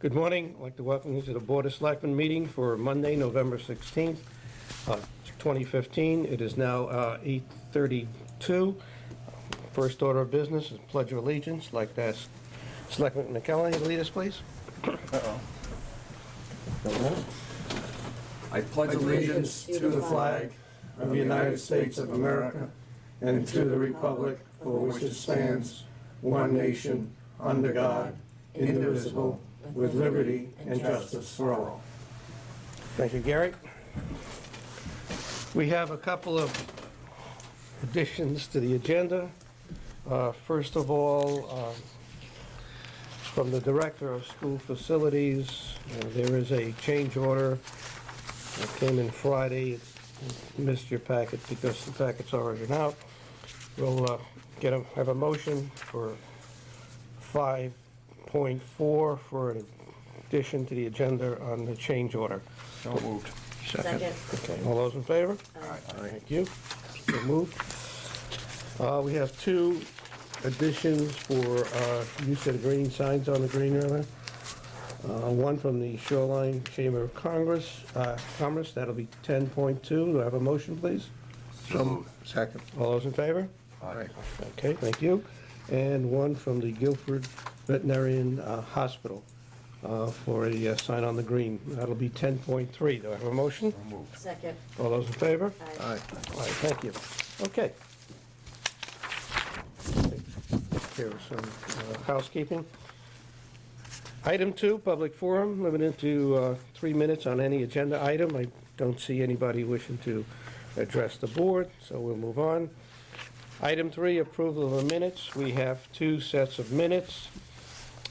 Good morning. I'd like to welcome you to the Board of Selectmen meeting for Monday, November 16th, 2015. It is now 8:32. First order of business is Pledge of Allegiance. I'd like to ask Selectman McKellar to lead us, please. I pledge allegiance to the flag of the United States of America and to the republic for which it stands, one nation, under God, indivisible, with liberty and justice for all. Thank you, Gary. We have a couple of additions to the agenda. First of all, from the Director of School Facilities, there is a change order that came in Friday. It missed your packet because the packet's already out. We'll have a motion for 5.4 for an addition to the agenda on the change order. So moved. Second. Okay, all those in favor? Aye. Thank you. So moved. We have two additions for use of the green signs on the green rather. One from the Shoreline Chamber of Commerce, that'll be 10.2. Do I have a motion, please? So moved. Second. All those in favor? Aye. Okay, thank you. And one from the Guilford Veterinarian Hospital for a sign on the green. That'll be 10.3. Do I have a motion? So moved. Second. All those in favor? Aye. All right, thank you. Okay. Take care of some housekeeping. Item 2, public forum, limited to 3 minutes on any agenda item. I don't see anybody wishing to address the board, so we'll move on. Item 3, approval of the minutes. We have 2 sets of minutes.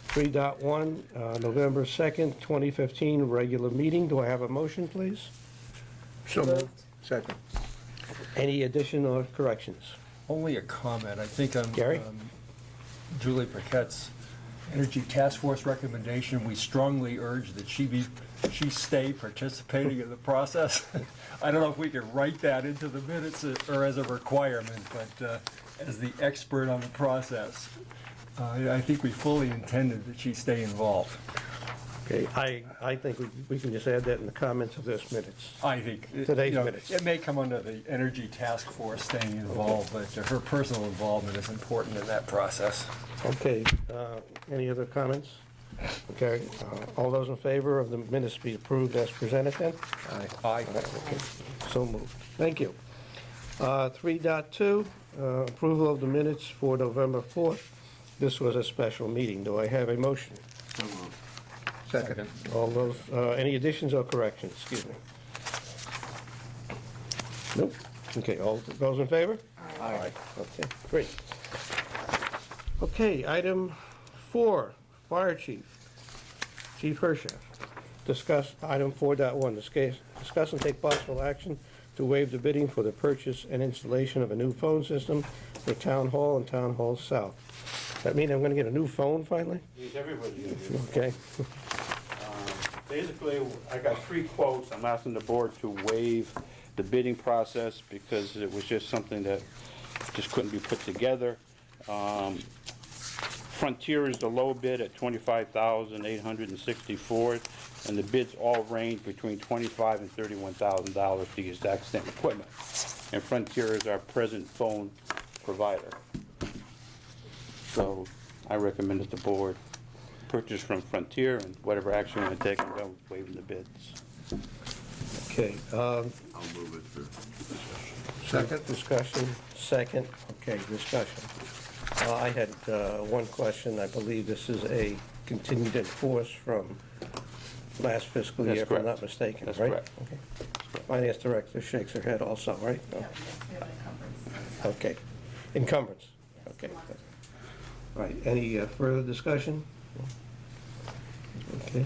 3.1, November 2nd, 2015, regular meeting. Do I have a motion, please? So moved. Second. Any addition or corrections? Only a comment. I think on Gary? Julie Paquette's Energy Task Force recommendation, we strongly urge that she stay participating in the process. I don't know if we can write that into the minutes or as a requirement, but as the expert on the process, I think we fully intended that she stay involved. Okay, I think we can just add that in the comments of this minutes. I think Today's minutes. It may come under the Energy Task Force staying involved, but her personal involvement is important in that process. Okay, any other comments? Okay, all those in favor of the minutes be approved as presented then? Aye. Okay, so moved. Thank you. 3.2, approval of the minutes for November 4th. This was a special meeting. Do I have a motion? So moved. Second. All those, any additions or corrections? Excuse me. Nope. Okay, all those in favor? Aye. Okay, great. Okay, item 4, Fire Chief, Chief Hershev. Discuss, item 4.1, discuss and take possible action to waive the bidding for the purchase and installation of a new phone system for Town Hall and Town Hall South. Does that mean I'm gonna get a new phone finally? Yes, everybody is. Okay. Basically, I got 3 quotes. I'm asking the board to waive the bidding process because it was just something that just couldn't be put together. Frontier is the low bid at $25,864, and the bids all range between $25,000 and $31,000 for the exact same equipment. And Frontier is our present phone provider. So I recommend that the board purchase from Frontier, and whatever action we take, I'm going to waive the bids. Okay, I'll move it for second discussion, second, okay, discussion. I had one question. I believe this is a continued in force from last fiscal year, if I'm not mistaken, right? That's correct. Okay. Finance Director shakes her head also, right? No. Okay. Encumbrance. Okay. Right. Any further discussion? Okay.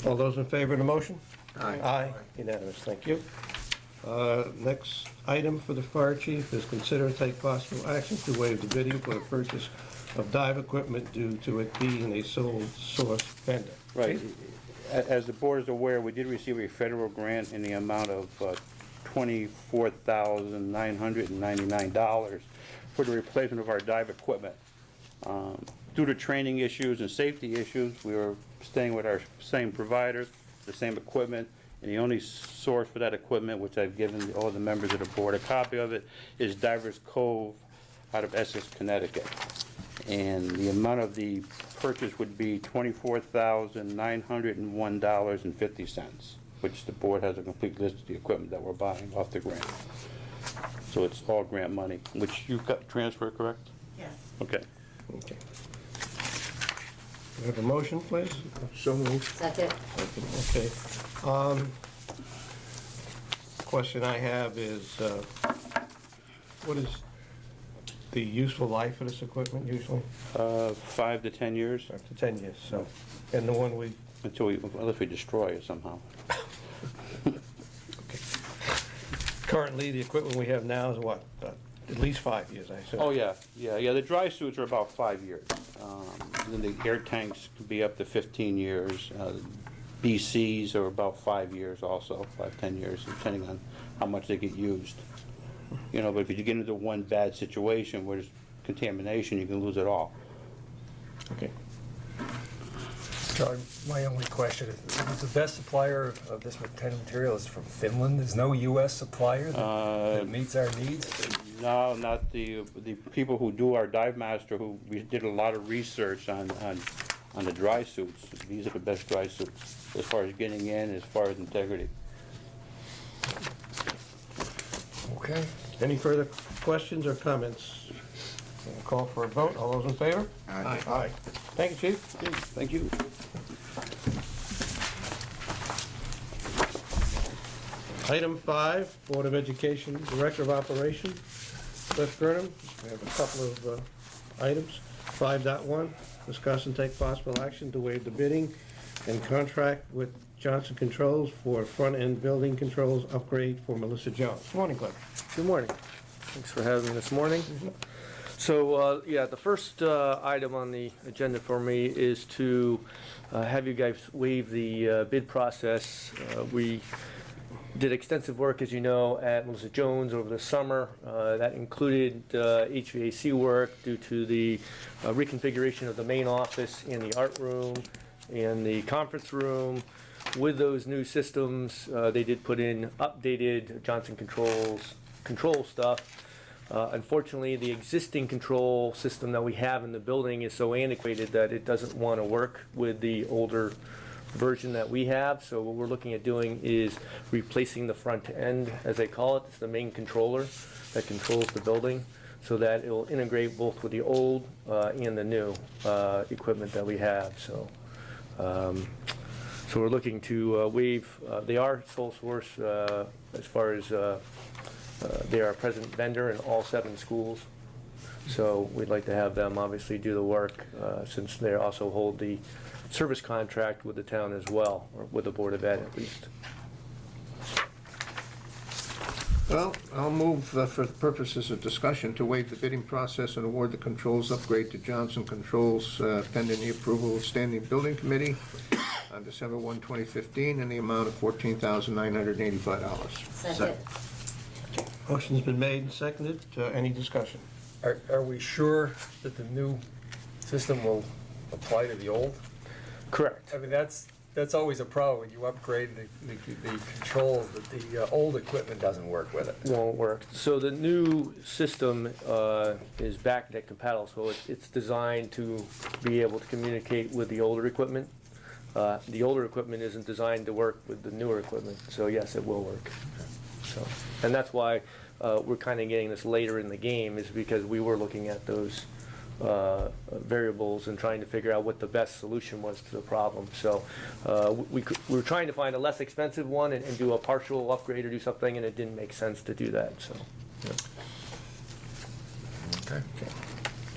All those in favor of the motion? Aye. Aye. Unanimous. Thank you. Next item for the fire chief is consider and take possible action to waive the bidding for the purchase of dive equipment due to it being a sole source vendor. Right. As the board is aware, we did receive a federal grant in the amount of $24,999 for the replacement of our dive equipment. Due to training issues and safety issues, we were staying with our same providers, the same equipment, and the only source for that equipment, which I've given all the members of the board a copy of it, is Divers Cove out of Essex, Connecticut. And the amount of the purchase would be $24,901.50, which the board has a complete list of the equipment that we're buying off the grant. So it's all grant money, which you got transfer, correct? Yes. Okay. Okay. Do we have a motion, please? So moved. Second. Okay. Question I have is, what is the useful life of this equipment usually? 5 to 10 years, Up to 10 years, so. And the one we, unless we destroy it somehow. Currently, the equipment we have now is what? At least 5 years, I assume. Oh, yeah, the dry suits are about 5 years. Then the air tanks could be up to 15 years. BCs are about 5 years also, 5-10 years, depending on how much they get used. You know, but if you get into one bad situation where there's contamination, you can lose it all. okay. John, my only question is the best supplier of this kind of material is from Finland? There's no U.S. supplier that meets our needs? No, not the people who do our dive master, who we did a lot of research on the dry suits. These are the best dry suits as far as getting in, as far as integrity. Okay. Any further questions or comments? I'll call for a vote. All those in favor? Aye. Aye. Thank you, Chief. Thank you. Item 5, Board of Education Director of Operations, Cliff Gurnham. We have a couple of items. 5.1, discuss and take possible action to waive the bidding and contract with Johnson Controls for front-end building controls upgrade for Melissa Jones. Good morning, Cliff. Good morning. Thanks for having me this morning. So, the first item on the agenda for me is to have you guys waive the bid process. We did extensive work, as you know, at Melissa Jones over the summer. That included HVAC work due to the reconfiguration of the main office and the art room and the conference room. With those new systems, they did put in updated Johnson control stuff. Unfortunately, the existing control system that we have in the building is so antiquated that it doesn't want to work with the older version that we have. So what we're looking at doing is replacing the front end, as they call it. It's the main controller that controls the building, so that it will integrate both with the old and the new equipment that we have. So we're looking to waive. They are sole source as far as they are a present vendor in all 7 schools. So we'd like to have them obviously do the work since they also hold the service contract with the town as well, or with the Board of Ed at least. Well, I'll move for the purposes of discussion to waive the bidding process and award the controls upgrade to Johnson Controls pending the approval of Standing Building Committee on December 1, 2015, in the amount of $14,985. Second. Motion's been made and seconded. Any discussion? Are we sure that the new system will apply to the old? Correct. I mean, that's always a problem when you upgrade the controls, that the old equipment doesn't work with it. Won't work. So the new system is backnet compatible, so it's designed to be able to communicate with the older equipment. The older equipment isn't designed to work with the newer equipment, so yes, it will work. So, and that's why we're kind of getting this later in the game, is because we were looking at those variables and trying to figure out what the best solution was to the problem. So we were trying to find a less expensive one and do a partial upgrade or do something, and it didn't make sense to do that. So. Okay.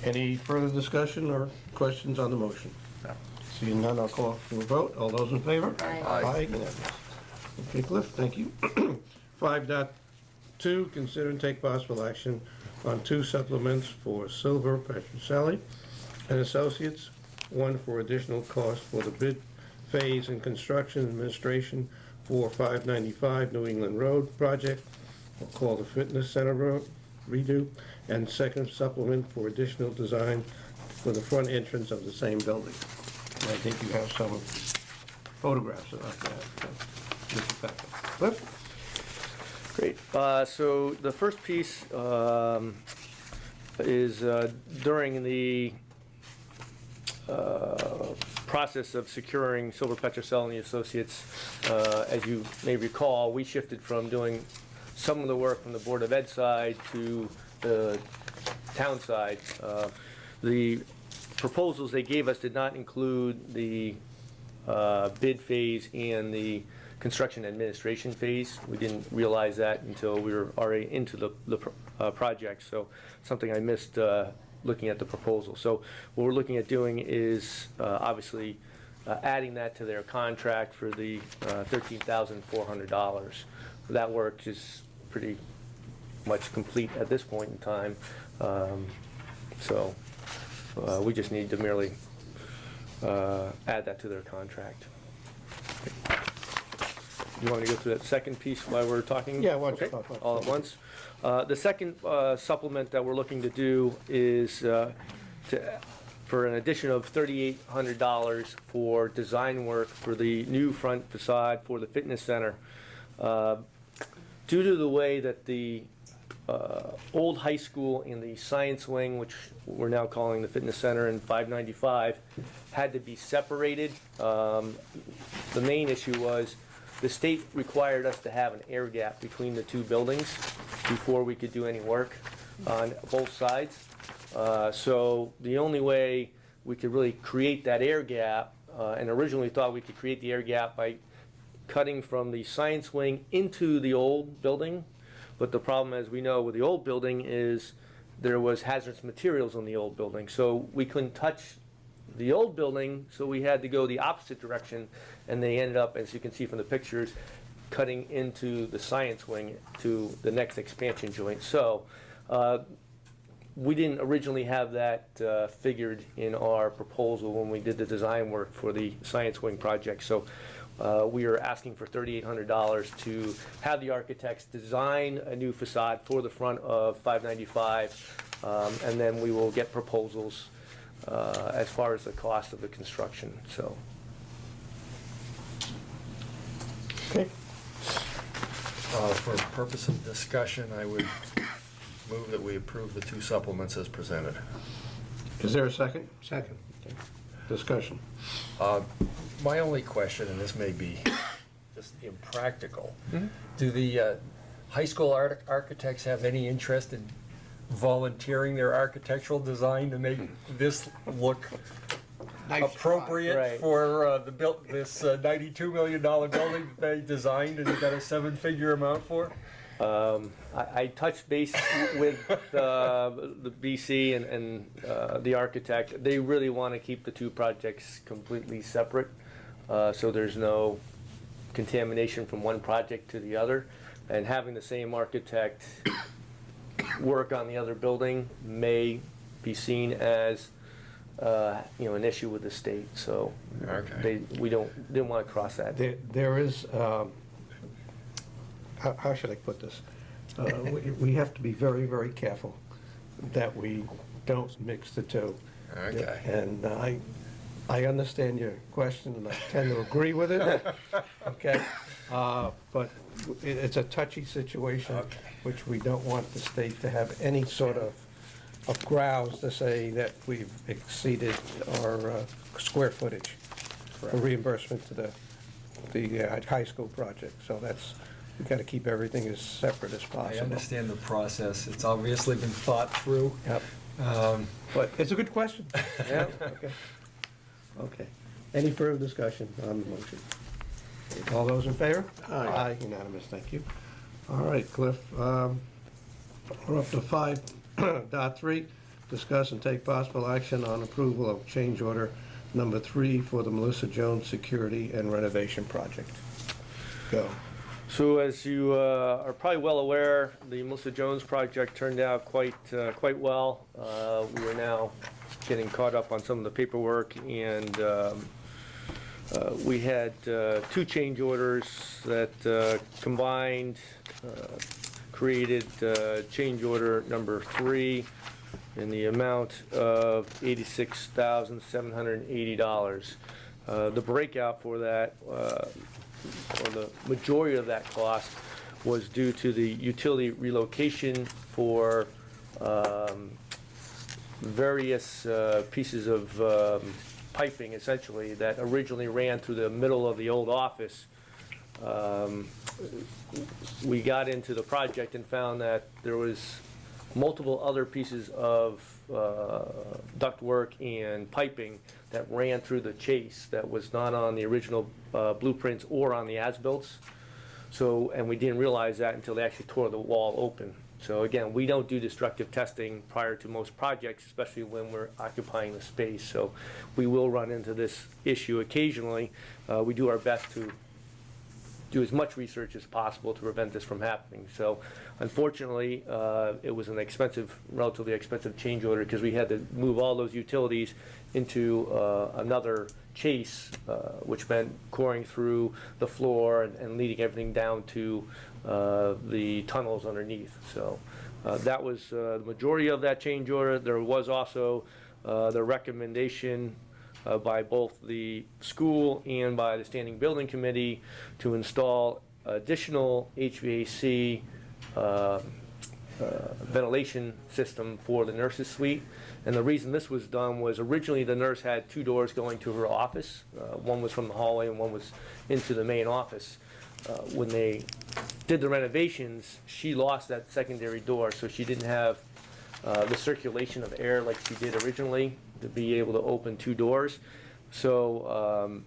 Any further discussion or questions on the motion? No. Seeing none, I'll call for a vote. All those in favor? Aye. Aye, unanimous. Okay, Cliff, thank you. 5.2, consider and take possible action on 2 supplements for Silver Petrocelli and Associates, one for additional cost for the bid phase and construction administration for 595 New England Road project, we'll call the Fitness Center Road redo, and second supplement for additional design for the front entrance of the same building. And I think you have some photographs of that. Mr. Becker. Cliff? Great. So the first piece is during the process of securing Silver Petrocel and the Associates. As you may recall, we shifted from doing some of the work from the Board of Ed side to the town side. The proposals they gave us did not include the bid phase and the construction administration phase. We didn't realize that until we were already into the project, so something I missed looking at the proposal. So what we're looking at doing is obviously adding that to their contract for the $13,400. That work is pretty much complete at this point in time. So we just need to merely add that to their contract. You want me to go through that second piece while we're talking? Yeah, why don't you Okay, talk about all at that? once. The second supplement that we're looking to do is for an addition of $3,800 for design work for the new front facade for the fitness center. Due to the way that the old high school and the science wing, which we're now calling the fitness center in 595, had to be separated. The main issue was the state required us to have an air gap between the two buildings before we could do any work on both sides. So the only way we could really create that air gap, and originally thought we could create the air gap by cutting from the science wing into the old building. But the problem, as we know, with the old building is there was hazardous materials in the old building. So we couldn't touch the old building, so we had to go the opposite direction, and they ended up, as you can see from the pictures, cutting into the science wing to the next expansion joint. So we didn't originally have that figured in our proposal when we did the design work for the science wing project. So we are asking for $3,800 to have the architects design a new facade for the front of 595, and then we will get proposals as far as the cost of the construction. So. Okay. For purpose of discussion, I would move that we approve the two supplements as presented. Is there a second? Second. Okay. Discussion. My only question, and this may be just impractical, do the high school architects have any interest in volunteering their architectural design to make this look appropriate Right. for this $92 million building that they designed and you got a 7-figure amount for? I touched base with the BC and the architect. They really want to keep the two projects completely separate, so there's no contamination from one project to the other. And having the same architect work on the other building may be seen as an issue with the state. So Okay. we didn't want to cross that. There is, how should I put this? We have to be very, very careful that we don't mix the two. Okay. And I understand your question, and I tend to agree with it, okay? But it's a touchy situation, Okay. which we don't want the state to have any sort of grounds to say that we've exceeded our square footage for reimbursement to the high school project. So that's, we've got to keep everything as separate as I possible. understand the process. It's obviously been thought through. Yep, but it's a good question. Yeah, okay. Okay. Any further discussion on the motion? All those in favor? Aye, unanimous, thank you. All right, Cliff, we're up to 5.3, discuss and take possible action on approval of change order number 3 for the Melissa Jones Security and Renovation Project. Go. So as you are probably well aware, the Melissa Jones project turned out quite well. We are now getting caught up on some of the paperwork, and we had 2 change orders that combined created change order number 3. in the amount of $86,780. The breakout for that, or the majority of that cost, was due to the utility relocation for various pieces of piping, essentially, that originally ran through the middle of the old office. We got into the project and found that there was multiple other pieces of ductwork and piping that ran through the chase that was not on the original blueprints or on the as-bills. So, and we didn't realize that until they actually tore the wall open. So again, we don't do destructive testing prior to most projects, especially when we're occupying the space. So we will run into this issue occasionally. We do our best to do as much research as possible to prevent this from happening. So unfortunately, it was an expensive, relatively expensive change order because we had to move all those utilities into another chase, which meant coring through the floor and leading everything down to the tunnels underneath. So that was the majority of that change order. There was also the recommendation by both the school and by the Standing Building Committee to install additional HVAC ventilation system for the nurse's suite. And the reason this was done was originally the nurse had two doors going to her office. One was from the hallway and one was into the main office. When they did the renovations, she lost that secondary door, so she didn't have the circulation of air like she did originally to be able to open two doors. So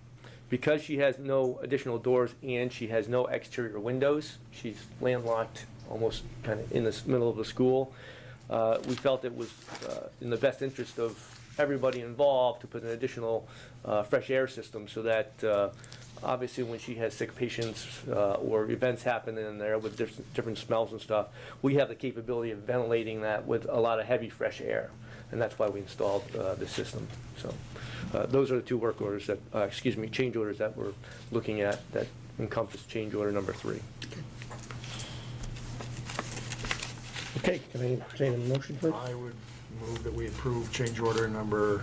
because she has no additional doors and she has no exterior windows, she's landlocked almost kind of in the middle of the school. We felt it was in the best interest of everybody involved to put an additional fresh air system so that obviously when she has sick patients or events happen in there with different smells and stuff, we have the capability of ventilating that with a lot of heavy fresh air. And that's why we installed this system. So those are the two work orders that, change orders that we're looking at that encompass change order number 3. Okay, can I entertain a motion, please? I would move that we approve change order number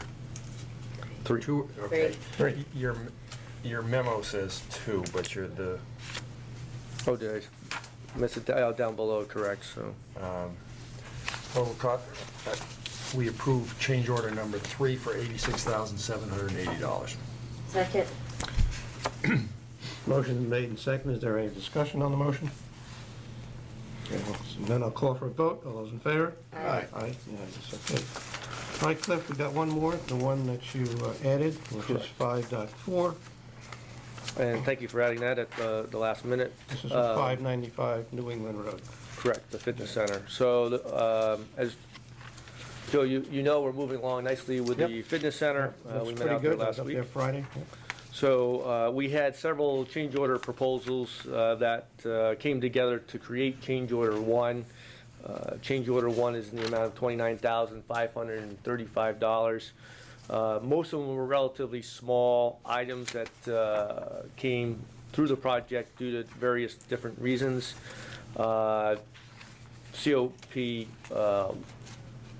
3. 2. Okay. Three. Your memo says 2, but you're the, Oh, did I miss it down below, correct, so. total cost, we approve change order number 3 for $86,780. Second. Motion is made and seconded. Is there any discussion on the motion? Okay, then I'll call for a vote. All those in favor? Aye. Aye, unanimous, okay. All right, Cliff, we got one more, the one that you added, which is 5.4. And thank you for adding that at the last minute. This is 595 New England Road. Correct, the fitness center. So as Joe, you know, we're moving along nicely with the Yep. fitness center. Looks We met pretty out there good. I was last up week. there Friday. Yep. So we had several change order proposals that came together to create change order 1. Change order 1 is in the amount of $29,535. Most of them were relatively small items that came through the project due to various different reasons. COP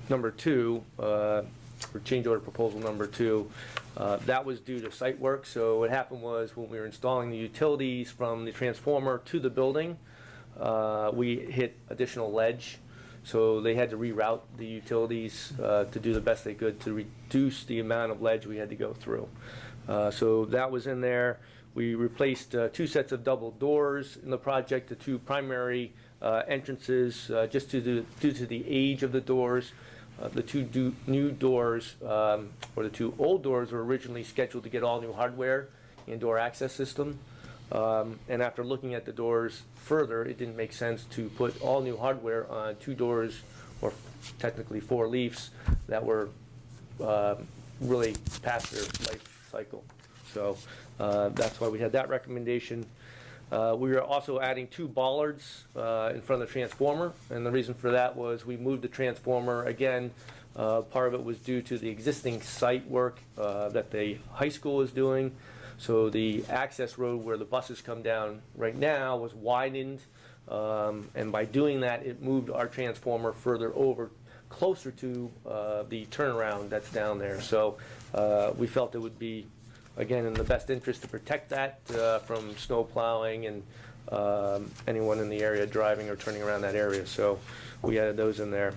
number 2, or change order proposal number 2, that was due to site work. So what happened was when we were installing the utilities from the transformer to the building, we hit additional ledge. So they had to reroute the utilities to do the best they could to reduce the amount of ledge we had to go through. So that was in there. We replaced 2 sets of double doors in the project, the 2 primary entrances, just due to the age of the doors. The 2 new doors, or the 2 old doors, were originally scheduled to get all new hardware and door access system. And after looking at the doors further, it didn't make sense to put all new hardware on 2 doors, or technically 4 leafs, that were really past their life cycle. So that's why we had that recommendation. We were also adding 2 bollards in front of the transformer, and the reason for that was we moved the transformer again. Part of it was due to the existing site work that the high school is doing. So the access road where the buses come down right now was widened, and by doing that, it moved our transformer further over closer to the turnaround that's down there. So we felt it would be, again, in the best interest to protect that from snow plowing and anyone in the area driving or turning around that area. So we added those in there.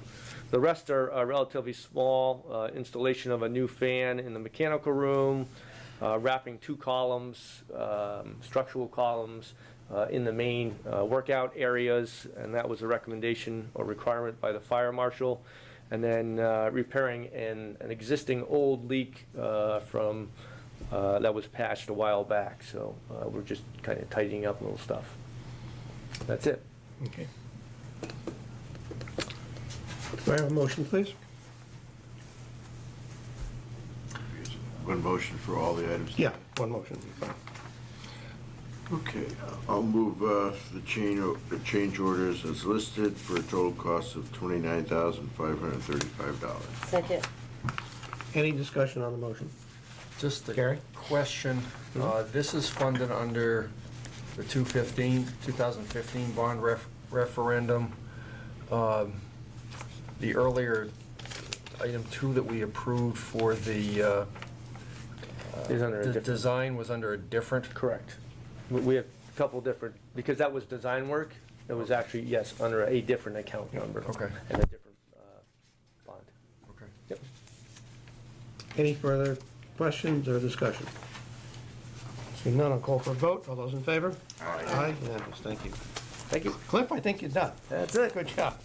The rest are relatively small. Installation of a new fan in the mechanical room, wrapping 2 columns, structural columns, in the main workout areas, and that was a recommendation or requirement by the fire marshal. And then repairing an existing old leak from that was patched a while back. So we're just kind of tidying up little stuff. That's it. Okay. Do I have a motion, please? One motion for all the items? Yeah, one motion, fine. Okay, I'll move the change orders as listed for a total cost of $29,535. Second. Any discussion on the motion? Just a Gary? question. This is funded under the 2015 bond referendum. The earlier item 2 that we approved for the Is under a different- design was under a different. Correct. We have a couple different, because that was design work, it was actually, yes, under a different account number. Okay. And a different bond. Okay. Yep. Any further questions or discussion? Seeing none, I'll call for a vote. All those in favor? Aye, unanimous, thank you. Thank you. Cliff, I think you're done. That's it. Good job.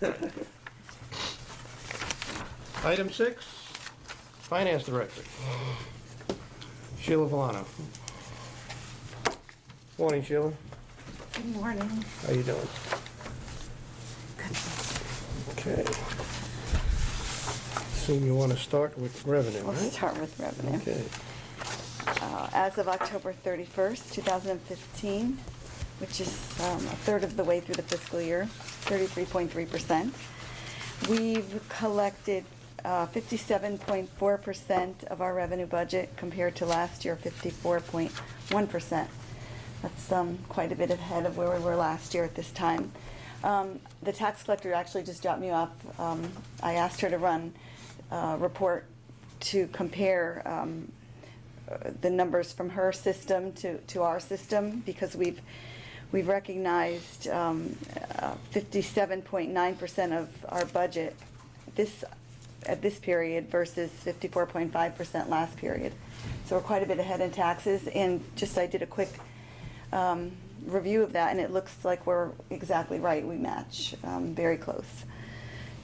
Item 6, Finance Director. Sheila Valano. Morning, Sheila. Good morning. How you doing? Okay. Assume you want to start with revenue, We'll right? start with revenue. Okay. As of October 31st, 2015, which is a third of the way through the fiscal year, 33.3%, we've collected 57.4% of our revenue budget compared to last year, 54.1%. That's quite a bit ahead of where we were last year at this time. The tax collector actually just dropped me off. I asked her to run a report to compare the numbers from her system to our system, because we've recognized 57.9% of our budget at this period versus 54.5% last period. So we're quite a bit ahead in taxes, and I did a quick review of that, and it looks like we're exactly right. We match very close.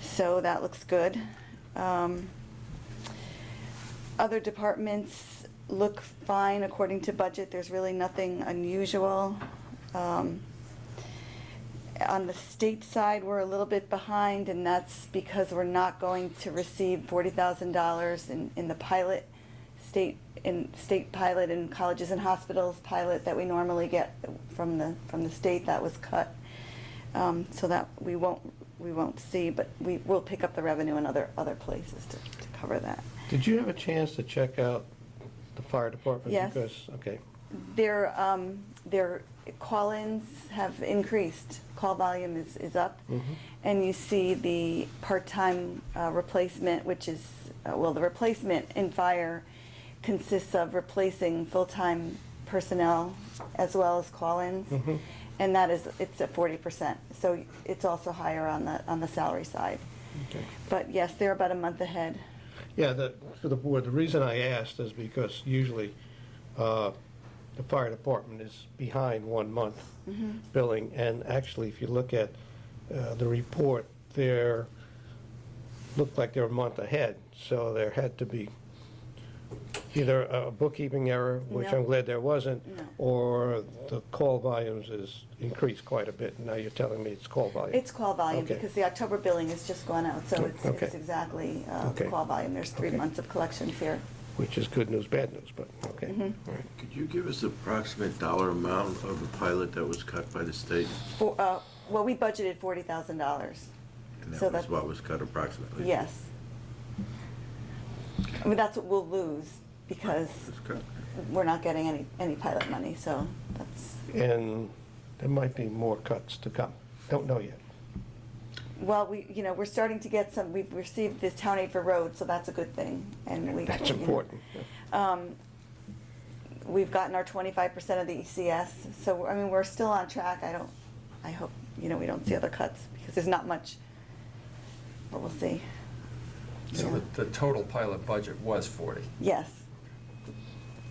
So that looks good. Other departments look fine according to budget. There's really nothing unusual. On the state side, we're a little bit behind, and that's because we're not going to receive $40,000 in the pilot, state pilot in colleges and hospitals pilot that we normally get from the state. That was cut, so that we won't see, but we will pick up the revenue in other places to cover that. Did you have a chance to check out the fire department? Yes. Because, okay. Their call-ins have increased. Call volume is up. Mhm. And you see the part-time replacement, which is, the replacement in fire consists of replacing full-time personnel as well as call-ins. Mhm. And it's at 40%. So it's also higher on the salary side. Okay. But yes, they're about a month ahead. Yeah, for the board, the reason I asked is because usually the fire department is behind 1 month billing, and actually, if you look at the report, looked like they're a month ahead, so there had to be either a bookkeeping error, which No. I'm glad there wasn't, No. or the call volumes is increased quite a bit. Now you're telling me it's call volume. It's call volume, Okay. because the October billing has just gone out, so Okay. it's exactly Okay. call volume. There's 3 Okay. months of collections here. Which is good news, bad news, but, okay. Mhm. All right. Could you give us the approximate dollar amount of the pilot that was cut by the state? Well, we budgeted $40,000. And So that was that's- what was cut approximately? Yes. I mean, that's what we'll lose, because That's cut. we're not getting any pilot money, so that's, And there might be more cuts to come. Don't know yet. Well, we're starting to get some, we've received this town aid for roads, so that's a good thing. And we, That's you know, important. We've gotten our 25% of the ECS, so, I mean, we're still on track. I hope, we don't see other cuts, because there's not much, but we'll see. So Yeah. the total pilot budget was 40. Yes,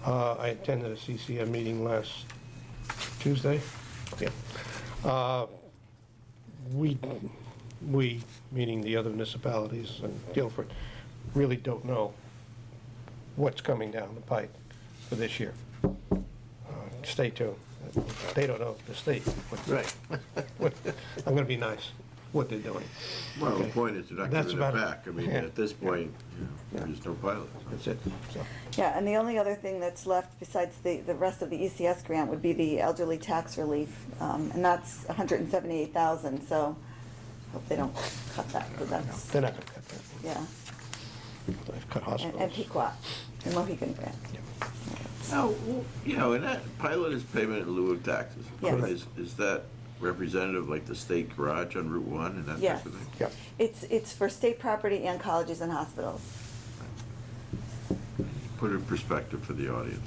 I attended a CCM meeting last Tuesday. Yeah. We, meaning the other municipalities and Guilford, really don't know what's coming down the pipe for this year. Stay tuned. They don't know, the state. Right. I'm gonna be nice, what they're doing. Well, the Okay. point is they're not That's giving it about it. back. I mean, Yeah. at this point, there's no pilot. That's it. So, yeah, and the only other thing that's left besides the rest of the ECS grant would be the elderly tax relief, and that's 178,000, so hope they don't cut that, because that's, they're not gonna cut that. yeah. They've cut And hospitals. Pequot, and Mohegan grant. Now, and that pilot is payment in lieu of taxes. Yes. Is that representative like the state garage on Route 1 and that Yes. type of thing? Yeah. It's for state property and colleges and hospitals. Put it in perspective for the audience.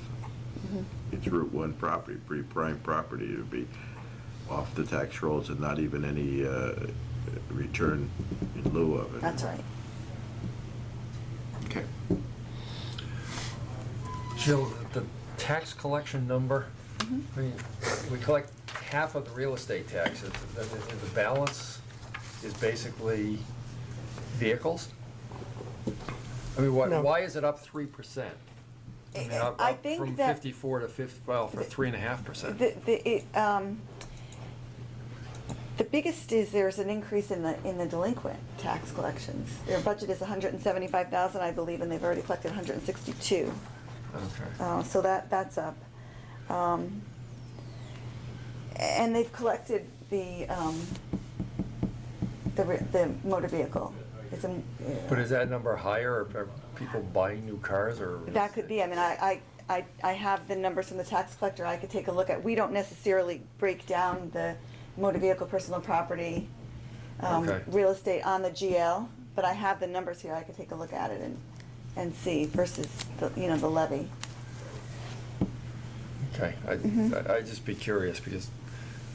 It's Route 1 property, pretty prime property. It would be off the tax rolls and not even any return in lieu of it. That's right. Okay. Jill, the tax collection number, I mean, we collect half of the real estate taxes. The balance is basically vehicles? I mean, No. why is it up 3%? I mean, I up think from that- 54 to 50, well, for 3.5%. The biggest is there's an increase in the delinquent tax collections. Their budget is 175,000, I believe, and they've already collected 162. Okay. So that's up. And they've collected the motor vehicle. But is that number higher? Are people buying new cars, or? That could be, I mean, I have the numbers from the tax collector I could take a look at. We don't necessarily break down the motor vehicle, personal property, Okay. real estate on the GL, but I have the numbers here, I could take a look at it and see versus the levy. Okay, I'd just be curious, because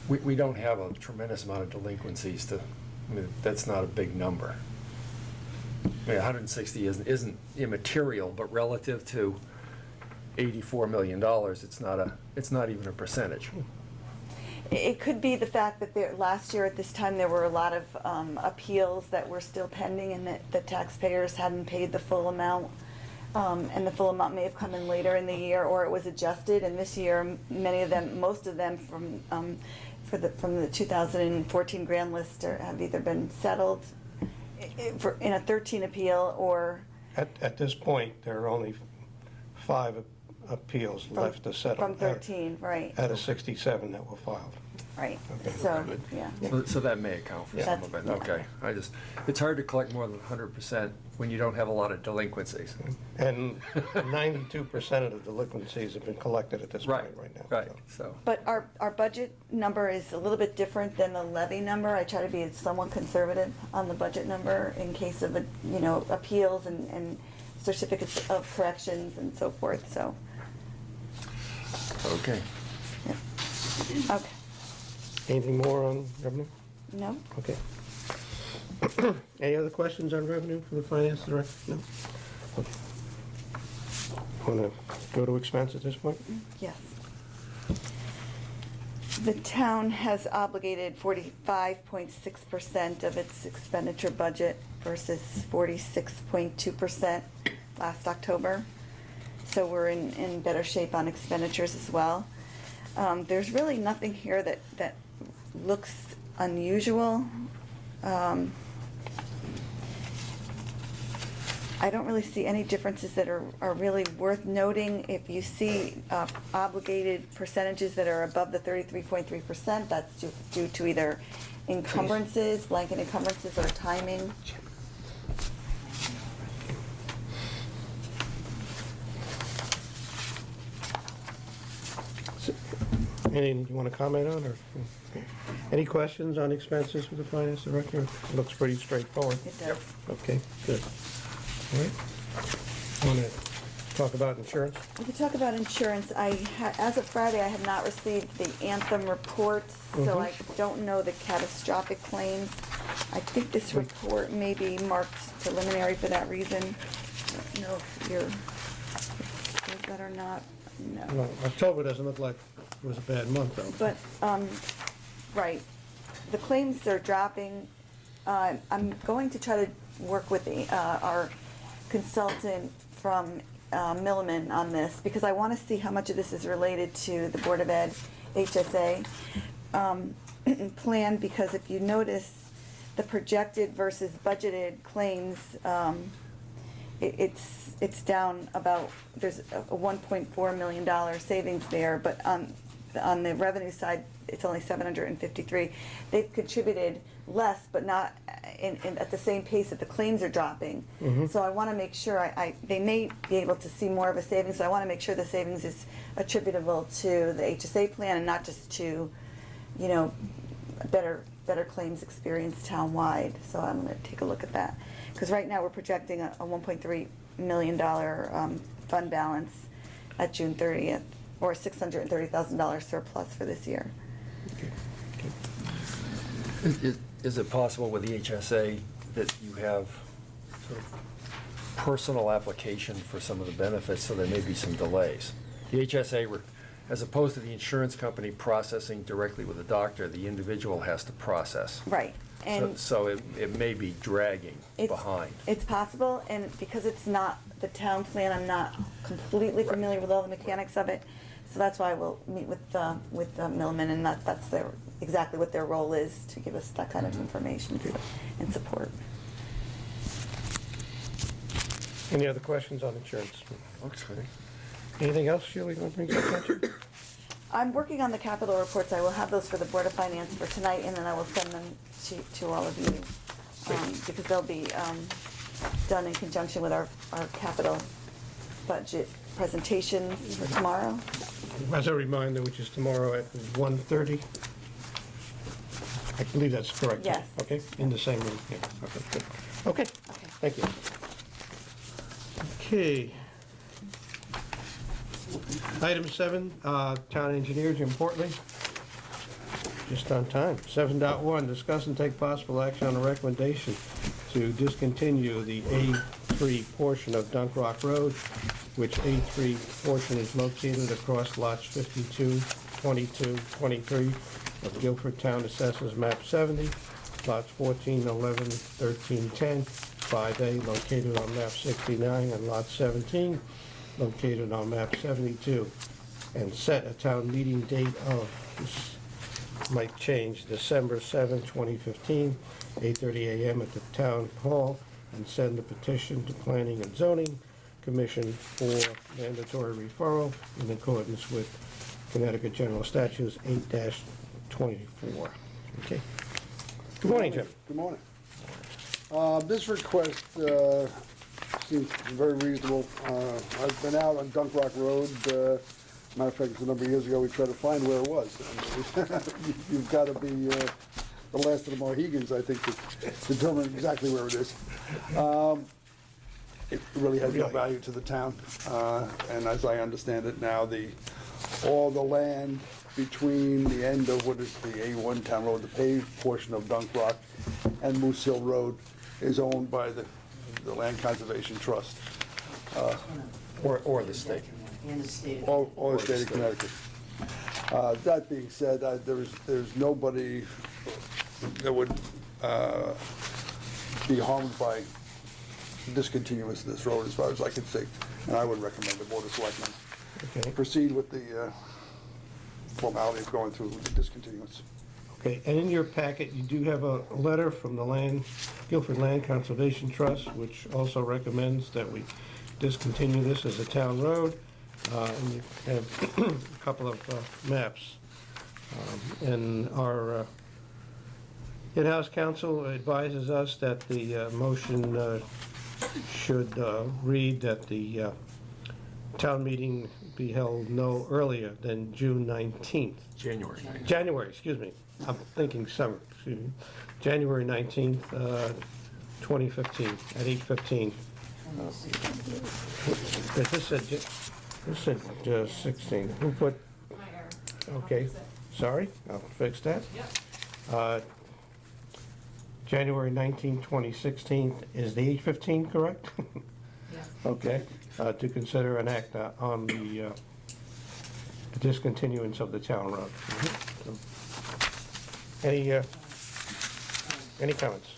we don't have a tremendous amount of delinquencies I mean, that's not a big number. I mean, 160 isn't immaterial, but relative to $84 million, it's not even a percentage. It could be the fact that last year at this time, there were a lot of appeals that were still pending and that the taxpayers hadn't paid the full amount. And the full amount may have come in later in the year, or it was adjusted, and this year, most of them from the 2014 grand list have either been settled in a 13 appeal or. At this point, there are only 5 appeals left to settle. From 13, right, Out of 67 that were filed. right, Okay. so, yeah. So that may account for some of it, Yeah. okay. It's hard to collect more than 100% when you don't have a lot of delinquencies. And 92% of the delinquencies have been collected at this point right now. Right, so. so, But our budget number is a little bit different than the levy number. I try to be somewhat conservative on the budget number in case of, appeals and certificates of corrections and so forth, so, okay. yeah. Okay, Anything more on revenue? no? Okay. Any other questions on revenue for the finance director? No? Okay. Want to go to expense at this point? Yes. The town has obligated 45.6% of its expenditure budget versus 46.2% last October. So we're in better shape on expenditures as well. There's really nothing here that looks unusual. I don't really see any differences that are really worth noting. If you see obligated percentages that are above the 33.3%, that's due to either encumbrances, blanket encumbrances, or timing. Anything you want to comment on, or? Any questions on expenses for the finance director? It looks pretty straightforward. It does. Okay, good. All right. Want to talk about insurance? We could talk about insurance. As of Friday, I have not received the Anthem reports, so I don't know the catastrophic claims. I think this report may be marked preliminary for that reason. I don't know if it says that or not. No. Well, October doesn't look like it was a bad month, though. But, right, the claims are dropping. I'm going to try to work with our consultant from Milliman on this, because I want to see how much of this is related to the Board of Ed HSA plan, because if you notice the projected versus budgeted claims, it's down about, there's a $1.4 million savings there, but on the revenue side, it's only 753. They've contributed less, but not at the same pace that the claims are dropping. So I want to make sure, they may be able to see more of a savings, so I want to make sure the savings is attributable to the HSA plan and not just to, you know, better claims experience town-wide. So I'm going to take a look at that. Because right now we're projecting a $1.3 million fund balance at June 30th, or $630,000 surplus for this year. Is it possible with the HSA that you have sort of personal application for some of the benefits, so there may be some delays? The HSA, as opposed to the insurance company processing directly with the doctor, the individual has to process. Right. And So it may be dragging behind. It's possible, and because it's not the town plan, I'm not completely familiar with all the mechanics of it. So that's why we'll meet with Milliman, and that's exactly what their role is, to give us that kind of information and support. Any other questions on insurance? Looks good. Anything else, Sheila, you want to bring to our attention? I'm working on the capital reports. I will have those for the Board of Finance for tonight, and then I will send them to all of you, because they'll be done in conjunction with our capital budget presentations for tomorrow. As a reminder, which is tomorrow at 1:30. I believe that's correct. Yes. Okay, in the same room, yeah, okay, good. Okay, Okay. thank you. Okay. Item 7, town engineer, Jim Portley. Just on time. 7.1, discuss and take possible action on a recommendation to discontinue the A3 portion of Dunk Rock Road, which A3 portion is located across lots 52, 22, 23 of Guilford Town Assessors Map 70, lots 14, 11, 13, 10, 5A located on map 69, and lot 17 located on map 72, and set a town meeting date of, this might change, December 7, 2015, 8:30 a.m. at the town hall, and send a petition to Planning and Zoning Commission for mandatory referral in accordance with Connecticut General Statutes 8-24. Okay. Good morning, Jim. Good morning. This request seems very reasonable. I've been out on Dunk Rock Road. Matter of fact, a number of years ago, we tried to find where it was. You've got to be the last of the Mohegans, I think, to determine exactly where it is. It really has no value to the town, and as I understand it now, all the land between the end of what is the A1 Town Road, the paved portion of Dunk Rock, and Moose Hill Road is owned by the Land Conservation Trust, Or the state. or the state of Connecticut. That being said, there's nobody that would be harmed by discontinuance of this road, as far as I can see, and I would recommend the Board of Selectmen Okay. proceed with the formality of going through with the discontinuance. Okay, and in your packet, you do have a letter from the Guilford Land Conservation Trust, which also recommends that we discontinue this as a town road, and you have a couple of maps. And our in-house counsel advises us that the motion should read that the town meeting be held no earlier than June 19th. January 9th. January, excuse me. I'm thinking summer, excuse me. January 19th, 2015, at 8:15. This said 16. Who put, okay, sorry, I'll fix that. January 19th, 2016, is the 8:15 correct? Okay, to consider an act on the discontinuance of the town road. Any comments?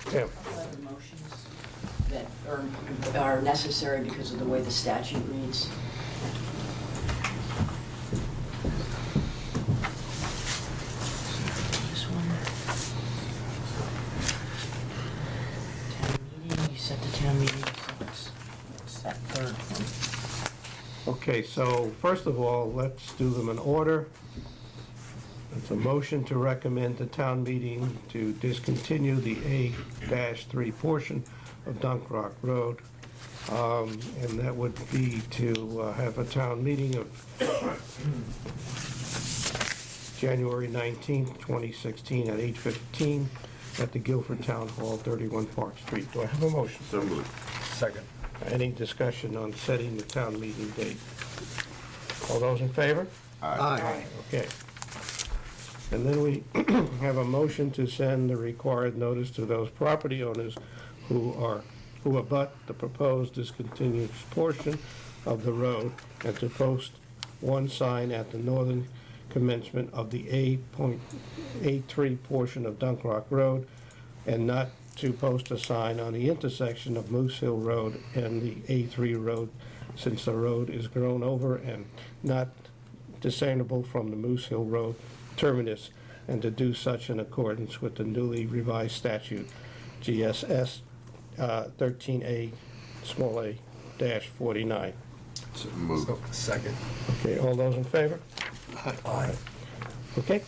Tim? Other motions that are necessary because of the way the statute reads. This one. Town meeting, you set the town meeting, so it's that third one. Okay, so first of all, let's do them in order. It's a motion to recommend the town meeting to discontinue the A-3 portion of Dunk Rock Road. And that would be to have a town meeting of January 19th, 2016 at 8:15 at the Guilford Town Hall, 31 Park Street. Do I have a motion? So moved. Second. Any discussion on setting the town meeting date? All those in favor? Aye. Okay. And then we have a motion to send the required notice to those property owners who abut the proposed discontinued portion of the road, and to post one sign at the northern commencement of the A.3 portion of Dunk Rock Road, and not to post a sign on the intersection of Moose Hill Road and the A3 road, since the road is grown over and not discernible from the Moose Hill Road terminus, and to do such in accordance with the newly revised statute, GSS 13A, small a, dash 49. So moved. Second. Okay, all those in favor? Aye. Okay.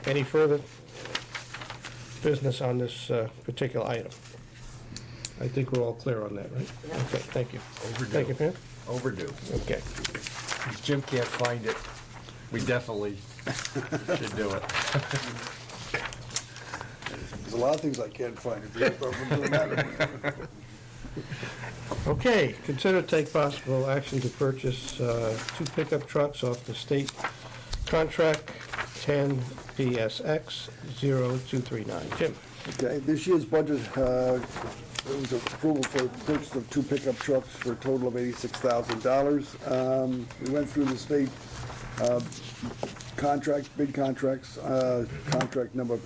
Any further business on this particular item? I think we're all clear on that, right? Okay, thank you. Overdue. Thank you, Pam. Overdue. Okay. If Jim can't find it, we definitely should do it. There's a lot of things I can't find. If you start from doing that. Okay, consider to take possible action to purchase 2 pickup trucks off the state contract 10 PSX 0239. Jim? Okay, this year's budget, there was approval for purchase of 2 pickup trucks for a total of $86,000. We went through the state bid contracts, contract number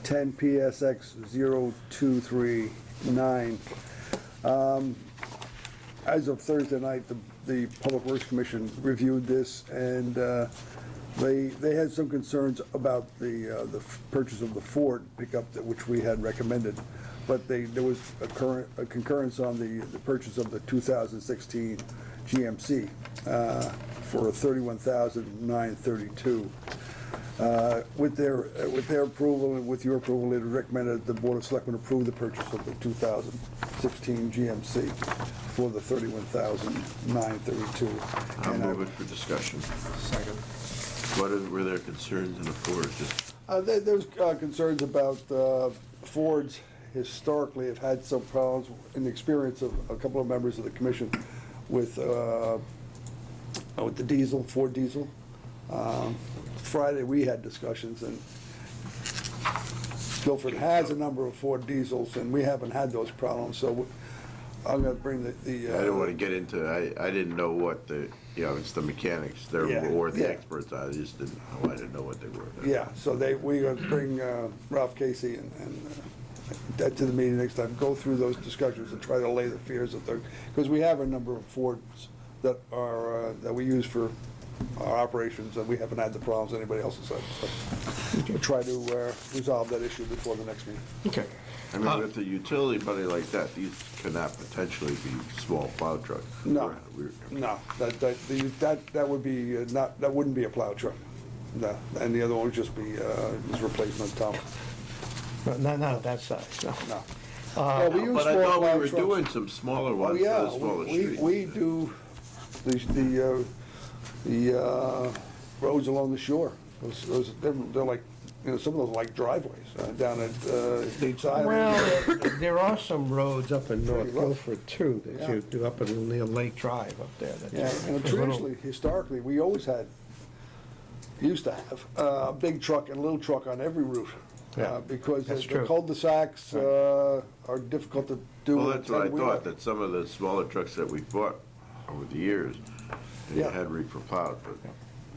10 PSX 0239. As of Thursday night, the Public Works Commission reviewed this, and they had some concerns about the purchase of the Ford pickup, which we had recommended, but there was a concurrence on the purchase of the 2016 GMC for $31,932. With their approval and with your approval, it recommended the Board of Selectmen approve the purchase of the 2016 GMC for the $31,932. I'll move it for discussion. Second. Were there concerns in the Ford? Just There's concerns about Fords historically have had some problems in the experience of a couple of members of the commission with the diesel, Ford diesel. Friday, we had discussions, and Guilford has a number of Ford diesels, and we haven't had those problems, so I'm gonna bring the. I don't want to get into, I didn't know what it's the mechanics, Yeah, or the yeah. experts, I just didn't know what they were. Yeah, so we're gonna bring Ralph Casey and that to the meeting next time, go through those discussions and try to allay the fears of because we have a number of Fords that are, that we use for our operations, and we haven't had the problems anybody else has had. So we'll try to resolve that issue before the next meeting. Okay. I mean, with a utility money like that, these cannot potentially be small plow trucks. No, no, that would be that wouldn't be a plow truck. No, and the other one would just be his replacement Tom. Not of that size, no. No. Well, we use But I small thought plow we were trucks. doing some smaller Oh, ones for yeah, the smaller streets. we do the roads along the shore. They're like, you know, some of those are like driveways down at States Island. Well, there are some roads up in North Pretty rough. Guilford too, that Yeah. you do up near Lake Drive up there. that's Yeah, and a little- traditionally, historically, we always used to have a big truck and a little truck on every route. Yeah, Because that's the true. cul-de-sacs are difficult to do. Well, with a that's what I 10-wheeler. thought, that some of the smaller trucks that we bought over the years, they Yeah. had reefer plowed, but,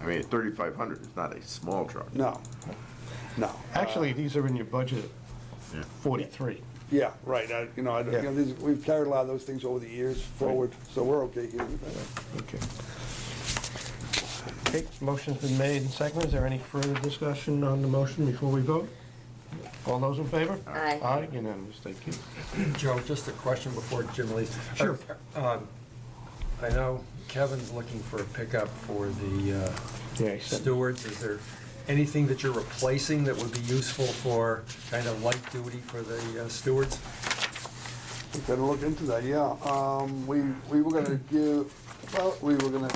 I mean, 3,500 is not a small truck. No, no. Actually, these are in your budget, Yeah. 43. Yeah, right, you know, Yeah. we've carried a lot of those things over the years forward, so we're okay here with that. Okay. Okay, motion's been made and seconded. Is there any further discussion on the motion before we vote? All those in favor? Aye. Aye, unanimous, thank you. Joe, just a question before Jim leaves. Sure. I know Kevin's looking for a pickup for the Yeah, he said, stewards. Is there anything that you're replacing that would be useful for kind of light duty for the stewards? We gotta look into that, yeah. We were gonna we were gonna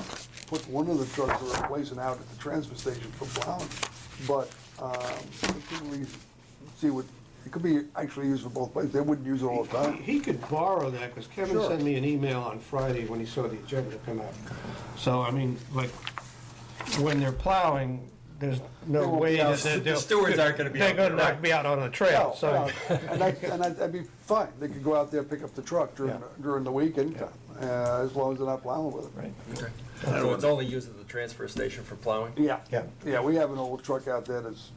put one of the trucks we're replacing out at the transfer station for plowing, but, we couldn't really see what, it could be actually used for both places. They wouldn't use it all the time. he could borrow that, because Kevin Sure. sent me an email on Friday when he saw the agenda come out. So, I mean, like, when they're plowing, there's They no won't way be out. that The stewards aren't gonna be they're out there, gonna not right? be out on a trail, No, so. no. And that'd be fine. They could go out there, pick up the truck Yeah. during the weekend, as long as they're not plowing with it. Right. Okay. So it's only used at the transfer station for plowing? Yeah. Yeah. Yeah, we have an old truck out there that's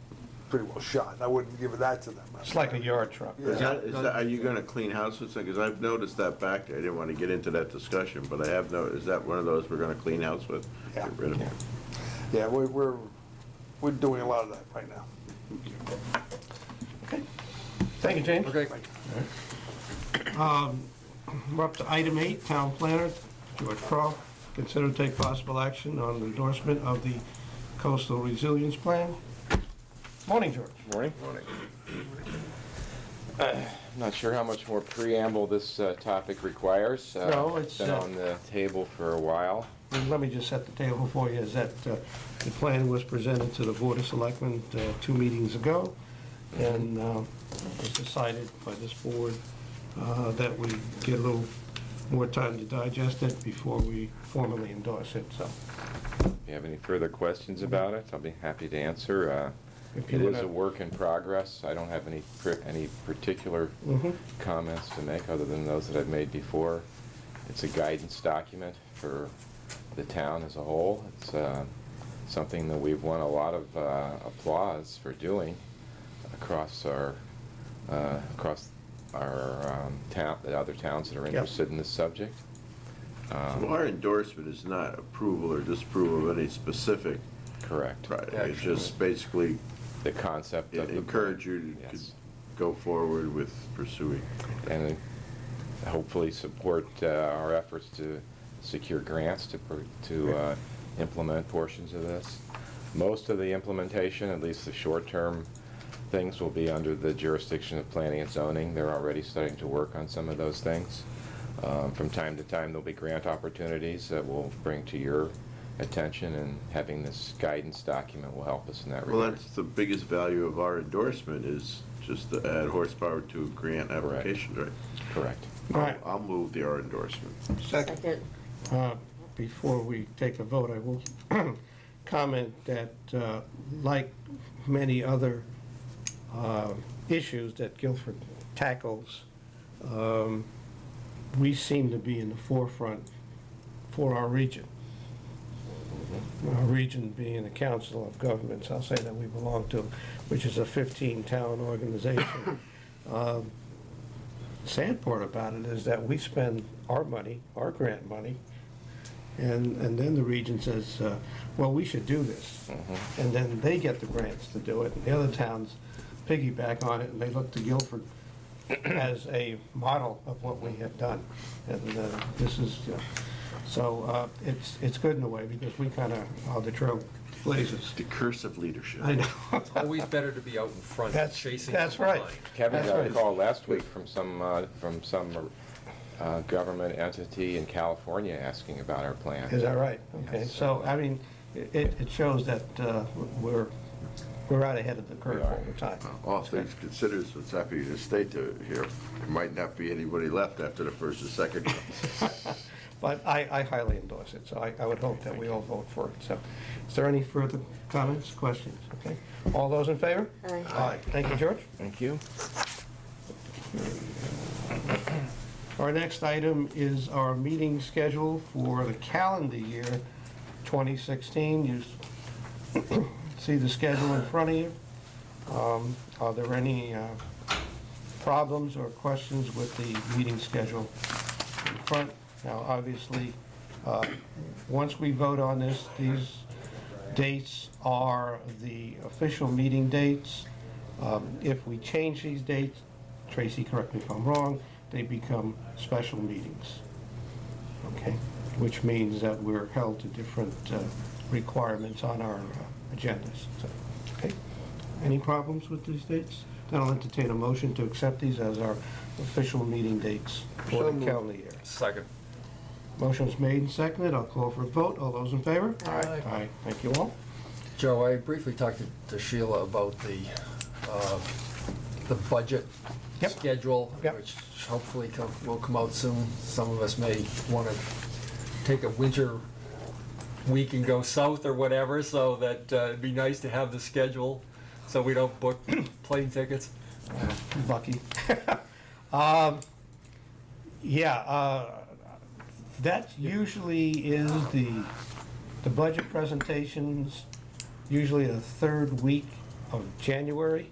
pretty well shot. I wouldn't give that to them. It's like a yard truck. Yeah. Are you gonna clean house with, because I've noticed that back there, I didn't wanna get into that discussion, but I have noticed, is that one of those we're gonna clean house with? Yeah. Get rid of it? Yeah, we're doing a lot of that right now. Okay. Thank you, James. Okay. We're up to item 8, Town Planner, George Crowe. Consider to take possible action on endorsement of the Coastal Resilience Plan. Morning, George. Morning. Not sure how much more preamble this topic requires. No, it's, been on the table for a while. And let me just set the table for you, is that the plan was presented to the Board of Selectmen 2 meetings ago, and it was decided by this board that we get a little more time to digest it before we formally endorse it, so. If you have any further questions about it, I'll be happy to answer. If It you is wanna- a work in progress. I don't have any particular Mhm. comments to make other than those that I've made before. It's a guidance document for the town as a whole. It's something that we've won a lot of applause for doing across our town, the other towns that are interested in this subject. So our endorsement is not approval or disapproval of any specific Correct. project. It's just basically The concept of the. encourage you to Yes. go forward with pursuing. And hopefully support our efforts to secure grants to implement portions of this. Most of the implementation, at least the short-term things, will be under the jurisdiction of planning and zoning. They're already starting to work on some of those things. From time to time, there'll be grant opportunities that we'll bring to your attention, and having this guidance document will help us in that Well, regard. that's the biggest value of our endorsement, is just to add horsepower to grant Correct. applications, right? Correct. All right. I'll move our endorsement. Second. Before we take a vote, I will comment that, like many other issues that Guilford tackles, we seem to be in the forefront for our region. Our region being the Council of Governments, I'll say that we belong to, which is a 15-town organization. Sad part about it is that we spend our money, our grant money, and then the region says, well, we should do this. And then they get the grants to do it, and the other towns piggyback on it, and they look to Guilford as a model of what we have done. And this is, So it's good in a way, because we kind of are the trailblazers. The curse of leadership. I know. It's always better to be out in front than That's- chasing that's from right. behind. Kevin That's got a right. call last week from some government entity in California asking about our plan. Is that right? Okay, so, I mean, it shows that we're out ahead of the curve We are. all the time. All things considered, so it's happy to state to here, there might not be anybody left after the first or second. But I highly endorse it, so I would hope that we all vote for it. So, is there any further comments, questions? Okay, all those in favor? Aye. Aye. Thank you, George. Thank you. Our next item is our meeting schedule for the calendar year 2016. You see the schedule in front of you. Are there any problems or questions with the meeting schedule in front? Now, obviously, once we vote on this, these dates are the official meeting dates. If we change these dates, Tracy, correct me if I'm wrong, they become special meetings, okay? Which means that we're held to different requirements on our agendas, so, okay? Any problems with these dates? Then I'll entertain a motion to accept these as our official meeting dates for So the moved. calendar year. Second. Motion's made and seconded, I'll call for a vote, all those in favor? Aye. Aye, thank you all. Joe, I briefly talked to Sheila about the budget Yep. schedule, Yep. which hopefully will come out soon. Some of us may want to take a winter week and go south or whatever, so that it'd be nice to have the schedule, so we don't book plane tickets. Lucky. That usually is the budget presentations, usually the third week of January.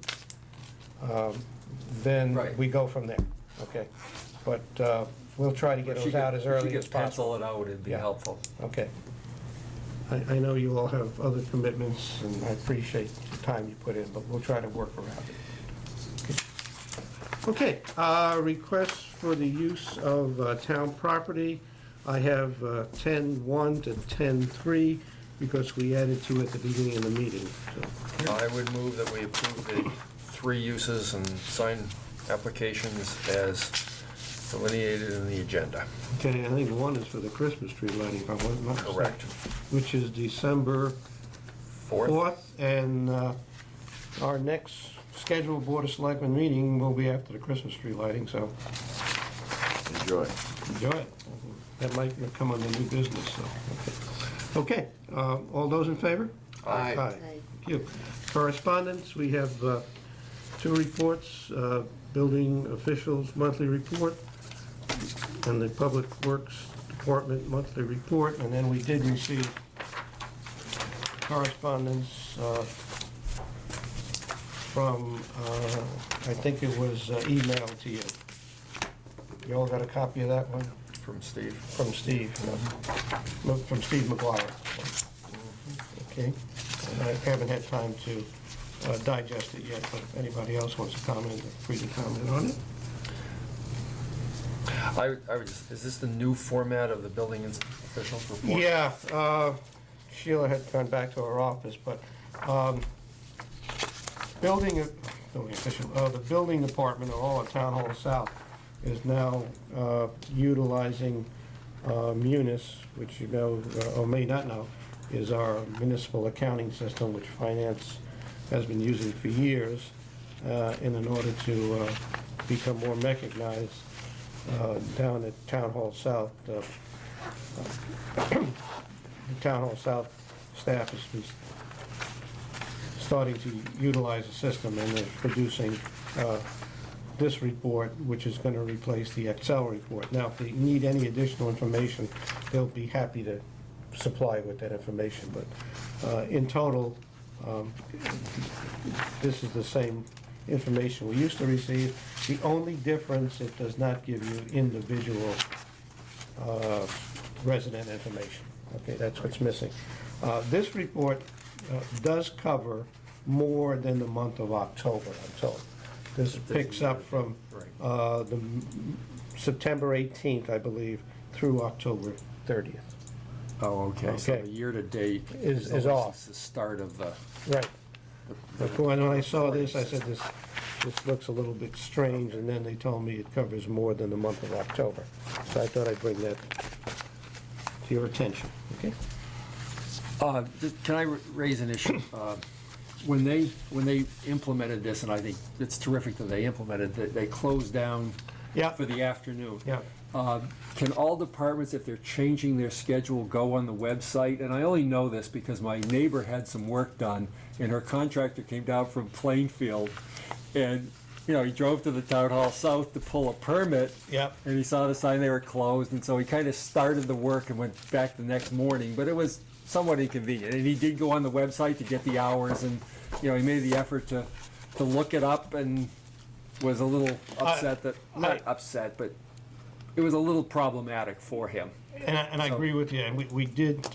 Then Right. we go from there, okay? But we'll try to get those out as early as possible. Pencil it out, it'd be Yeah. helpful. Okay. I know you all have other commitments, and I appreciate the time you put in, but we'll try to work around it. Okay, requests for the use of town property. I have 10-1 to 10-3, because we added two at the beginning of the meeting, so. I would move that we approve the 3 uses and sign applications as delineated in the agenda. Okay, I think one is for the Christmas tree lighting, if I wasn't mistaken. Correct. Which is December 4th, and our next scheduled Board of Selectmen meeting will be after the Christmas tree lighting, so Enjoy. enjoy it. That might come under new business, so. Okay, all those in favor? Aye. Thank you. Correspondence, we have 2 reports, building officials' monthly report, and the Public Works Department monthly report, and then we did receive correspondence from, I think it was emailed to you. You all got a copy of that one? From Steve. From Steve, from Steve McGuire. Okay, and I haven't had time to digest it yet, but if anybody else wants to comment, they're free to comment on it. Is this the new format of the building officials report? Yeah, Sheila had gone back to her office, but the building department of all of Town Hall South is now utilizing Munis, which you know, or may not know, is our municipal accounting system, which finance has been using for years, in order to become more mechanized down at Town Hall South. The Town Hall South staff has been starting to utilize the system, and they're producing this report, which is going to replace the Excel report. Now, if they need any additional information, they'll be happy to supply with that information, but in total, this is the same information we used to receive. The only difference, it does not give you individual resident information. Okay, that's what's missing. This report does cover more than the month of October, I'm told. This picks up from the September 18th, I believe, through October 30th. Oh, okay, so Okay. the year-to-date Is always off. the start of the, Right. But when I saw this, I said, this looks a little bit strange, and then they told me it covers more than the month of October. So I thought I'd bring that to your attention, okay? Can I raise an issue? When they implemented this, and I think it's terrific that they implemented it, they closed down Yeah. for the afternoon. Yeah. Can all departments, if they're changing their schedule, go on the website? And I only know this because my neighbor had some work done, and her contractor came down from Plainfield, and, you know, he drove to the Town Hall South to pull a permit. Yep. And he saw the sign they were closed, and so he kind of started the work and went back the next morning, but it was somewhat inconvenient. And he did go on the website to get the hours, and, you know, he made the effort to look it up, and was a little upset that, not upset, but it was a little problematic for him. And I agree with you, and we did,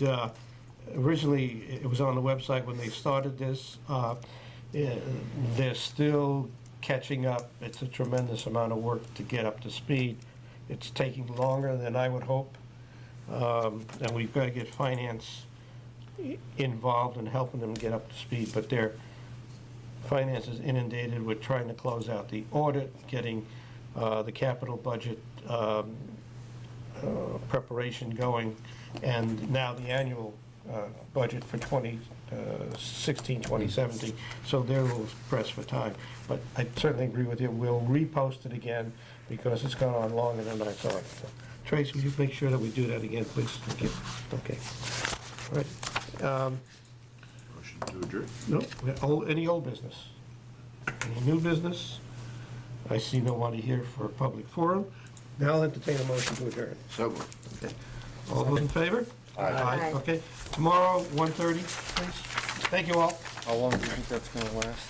originally, it was on the website when they started this. They're still catching up. It's a tremendous amount of work to get up to speed. It's taking longer than I would hope. And we've got to get finance involved in helping them get up to speed, but their finance is inundated with trying to close out the audit, getting the capital budget preparation going, and now the annual budget for 2016, 2017, so they're a little pressed for time. But I certainly agree with you, we'll repost it again, because it's gone on longer than I thought. So, Trace, will you make sure that we do that again, please? Thank you. Okay. All right. Motion to adjourn. No, any old business? Any new business? I see no one here for a public forum. Now I'll entertain a motion to adjourn. So moved. Okay. All those in favor? Aye. Okay. Tomorrow, 1:30, please. Thank you all. How long do you think that's gonna last?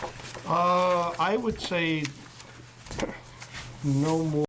I would say no more.